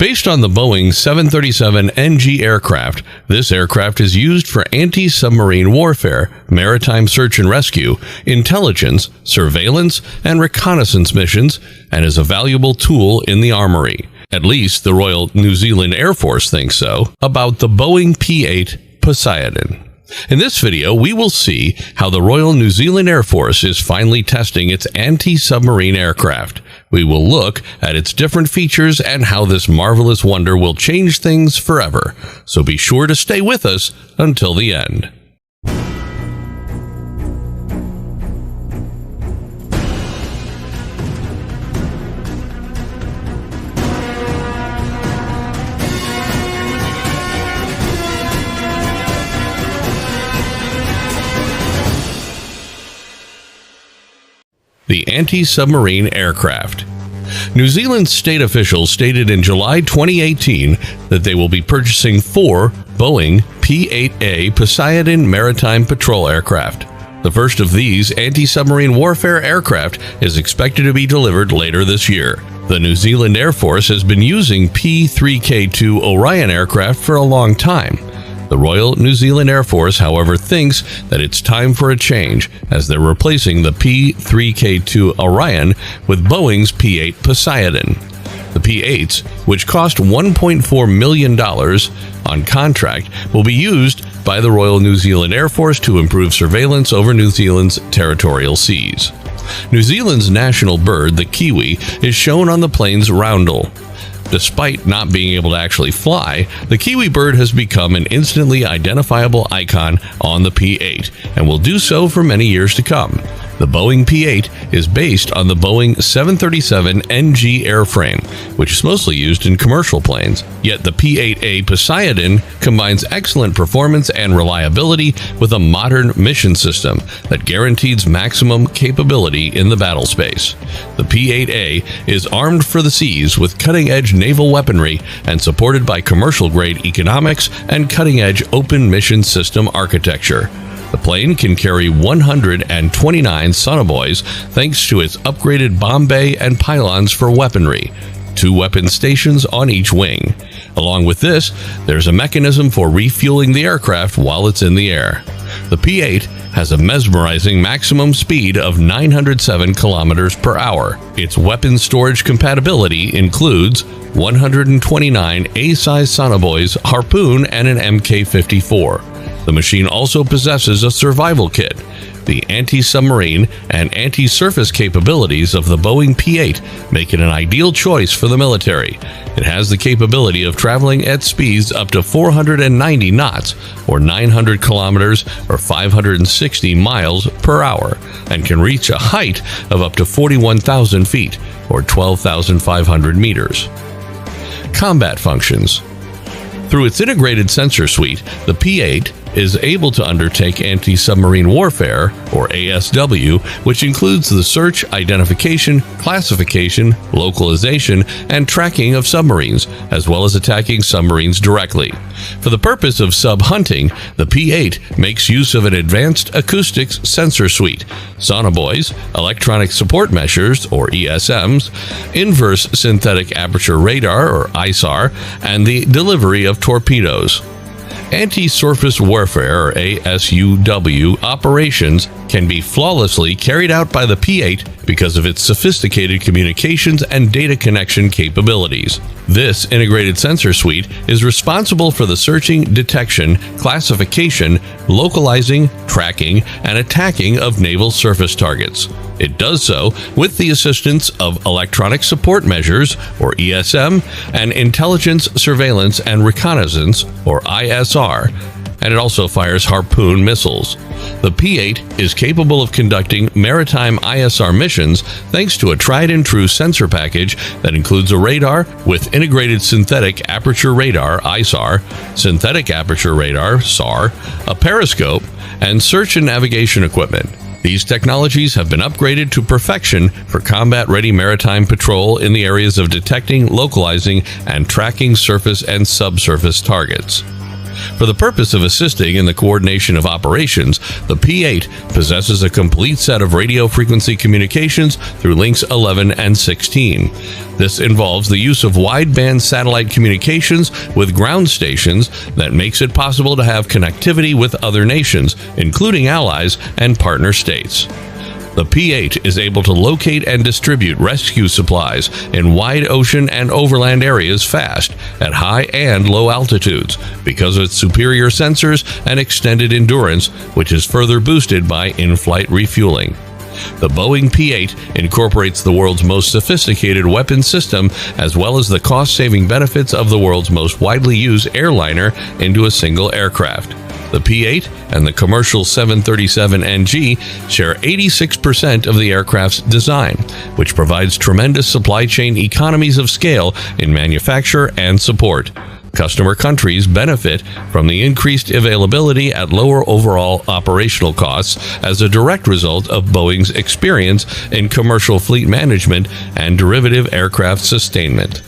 Based on the Boeing 737 NG aircraft, this aircraft is used for anti-submarine warfare, maritime search and rescue, intelligence, surveillance, and reconnaissance missions, and is a valuable tool in the armory. At least the Royal New Zealand Air Force thinks so about the Boeing P-8 Poseidon. In this video, we will see how the Royal New Zealand Air Force is finally testing its anti-submarine aircraft. We will look at its different features and how this marvelous wonder will change things forever. So be sure to stay with us until the end. The anti-submarine aircraft. New Zealand state officials stated in July 2018 that they will be purchasing 4 Boeing P-8A Poseidon maritime patrol aircraft. The first of these anti-submarine warfare aircraft is expected to be delivered later this year. The New Zealand Air Force has been using P-3K2 Orion aircraft for a long time. The Royal New Zealand Air Force, however, thinks that it's time for a change, as they're replacing the P-3K2 Orion with Boeing's P-8 Poseidon. The P-8s, which cost $1.4 million on contract, will be used by the Royal New Zealand Air Force to improve surveillance over New Zealand's territorial seas. New Zealand's national bird, the kiwi, is shown on the plane's roundel. Despite not being able to actually fly, the kiwi bird has become an instantly identifiable icon on the P-8 and will do so for many years to come. The Boeing P-8 is based on the Boeing 737 NG airframe, which is mostly used in commercial planes. Yet the P-8A Poseidon combines excellent performance and reliability with a modern mission system that guarantees maximum capability in the battle space. The P-8A is armed for the seas with cutting-edge naval weaponry and supported by commercial-grade economics and cutting-edge open mission system architecture. The plane can carry 129 sonobuoys thanks to its upgraded bomb bay and pylons for weaponry, 2 weapon stations on each wing. Along with this, there's a mechanism for refueling the aircraft while it's in the air. The P-8 has a mesmerizing maximum speed of 907 kilometers per hour. Its weapon storage compatibility includes 129 A-size sonobuoys, Harpoon, and an Mk-54. The machine also possesses a survival kit. The anti-submarine and anti-surface capabilities of the Boeing P-8 make it an ideal choice for the military. It has the capability of traveling at speeds up to 490 knots, or 900 kilometers, or 560 miles per hour, and can reach a height of up to 41,000 feet, or 12,500 meters. Combat functions. Through its integrated sensor suite, the P-8 is able to undertake anti-submarine warfare, or ASW, which includes the search, identification, classification, localization, and tracking of submarines, as well as attacking submarines directly. For the purpose of sub-hunting, the P-8 makes use of an advanced acoustics sensor suite, sonobuoys, electronic support measures, or ESMs, inverse synthetic aperture radar, or ISAR, and the delivery of torpedoes. Anti-surface warfare, or ASUW, operations can be flawlessly carried out by the P-8 because of its sophisticated communications and data connection capabilities. This integrated sensor suite is responsible for the searching, detection, classification, localizing, tracking, and attacking of naval surface targets. It does so with the assistance of electronic support measures, or ESM, and intelligence, surveillance, and reconnaissance, or ISR, and it also fires Harpoon missiles. The P-8 is capable of conducting maritime ISR missions thanks to a tried-and-true sensor package that includes a radar with integrated synthetic aperture radar (ISAR), synthetic aperture radar (SAR), a periscope, and search and navigation equipment. These technologies have been upgraded to perfection for combat-ready maritime patrol in the areas of detecting, localizing, and tracking surface and subsurface targets. For the purpose of assisting in the coordination of operations, the P-8 possesses a complete set of radio frequency communications through links 11 and 16. This involves the use of wideband satellite communications with ground stations that makes it possible to have connectivity with other nations, including allies and partner states. The P-8 is able to locate and distribute rescue supplies in wide ocean and overland areas fast at high and low altitudes because of its superior sensors and extended endurance, which is further boosted by in-flight refueling. The Boeing P-8 incorporates the world's most sophisticated weapon system as well as the cost-saving benefits of the world's most widely used airliner into a single aircraft. The P-8 and the commercial 737NG share 86% of the aircraft's design, which provides tremendous supply chain economies of scale in manufacture and support. Customer countries benefit from the increased availability at lower overall operational costs as a direct result of Boeing's experience in commercial fleet management and derivative aircraft sustainment.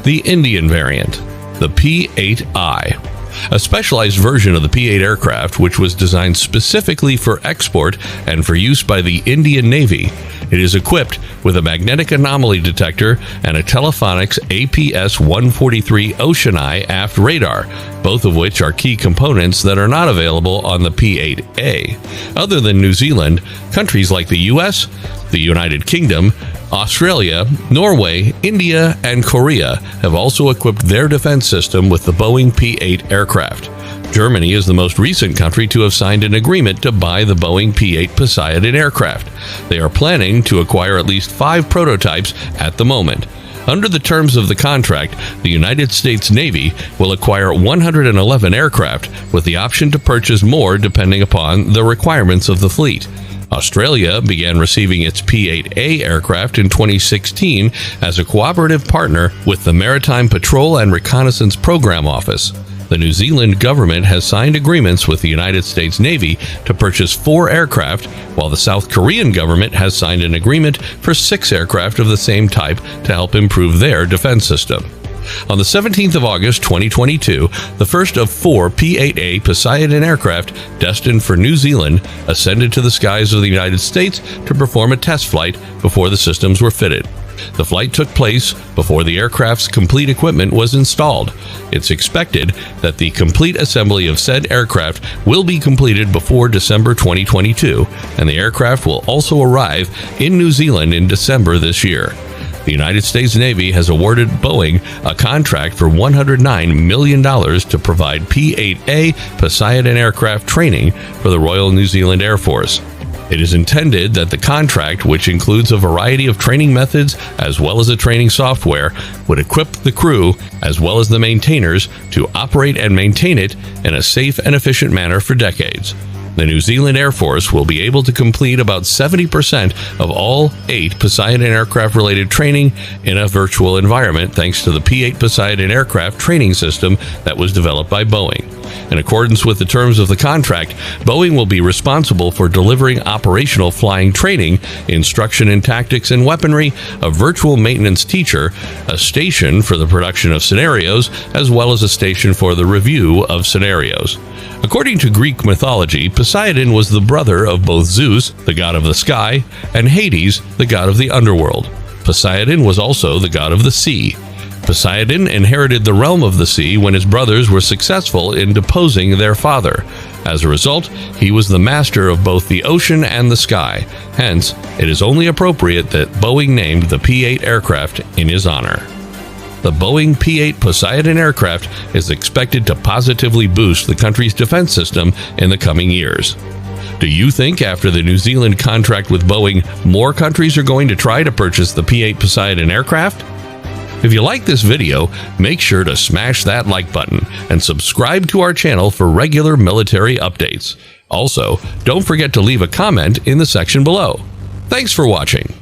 The Indian variant, the P-8I. A specialized version of the P-8 aircraft, which was designed specifically for export and for use by the Indian Navy. It is equipped with a magnetic anomaly detector and a Telephonics APS-143 Ocean Eye aft radar, both of which are key components that are not available on the P-8A. Other than New Zealand, countries like the US, the United Kingdom, Australia, Norway, India, and Korea have also equipped their defense system with the Boeing P-8 aircraft. Germany is the most recent country to have signed an agreement to buy the Boeing P-8 Poseidon aircraft. They are planning to acquire at least 5 prototypes at the moment. Under the terms of the contract, the United States Navy will acquire 111 aircraft with the option to purchase more depending upon the requirements of the fleet. Australia began receiving its P-8A aircraft in 2016 as a cooperative partner with the Maritime Patrol and Reconnaissance Program Office. The New Zealand government has signed agreements with the United States Navy to purchase 4 aircraft, while the South Korean government has signed an agreement for 6 aircraft of the same type to help improve their defense system. On the 17th of August 2022, the first of 4 P-8A Poseidon aircraft destined for New Zealand ascended to the skies of the United States to perform a test flight before the systems were fitted. The flight took place before the aircraft's complete equipment was installed. It's expected that the complete assembly of said aircraft will be completed before December 2022, and the aircraft will also arrive in New Zealand in December this year. The United States Navy has awarded Boeing a contract for $109 million to provide P-8A Poseidon aircraft training for the Royal New Zealand Air Force. It is intended that the contract, which includes a variety of training methods as well as a training software, would equip the crew as well as the maintainers to operate and maintain it in a safe and efficient manner for decades. The New Zealand Air Force will be able to complete about 70% of all 8 Poseidon aircraft-related training in a virtual environment thanks to the P-8 Poseidon aircraft training system that was developed by Boeing. In accordance with the terms of the contract, Boeing will be responsible for delivering operational flying training, instruction in tactics and weaponry, a virtual maintenance teacher, a station for the production of scenarios, as well as a station for the review of scenarios. According to Greek mythology, Poseidon was the brother of both Zeus, the god of the sky, and Hades, the god of the underworld. Poseidon was also the god of the sea. Poseidon inherited the realm of the sea when his brothers were successful in deposing their father. As a result, he was the master of both the ocean and the sky. Hence, it is only appropriate that Boeing named the P-8 aircraft in his honor. The Boeing P-8 Poseidon aircraft is expected to positively boost the country's defense system in the coming years. Do you think after the New Zealand contract with Boeing, more countries are going to try to purchase the P-8 Poseidon aircraft? If you like this video, make sure to smash that like button and subscribe to our channel for regular military updates. Also, don't forget to leave a comment in the section below. Thanks for watching.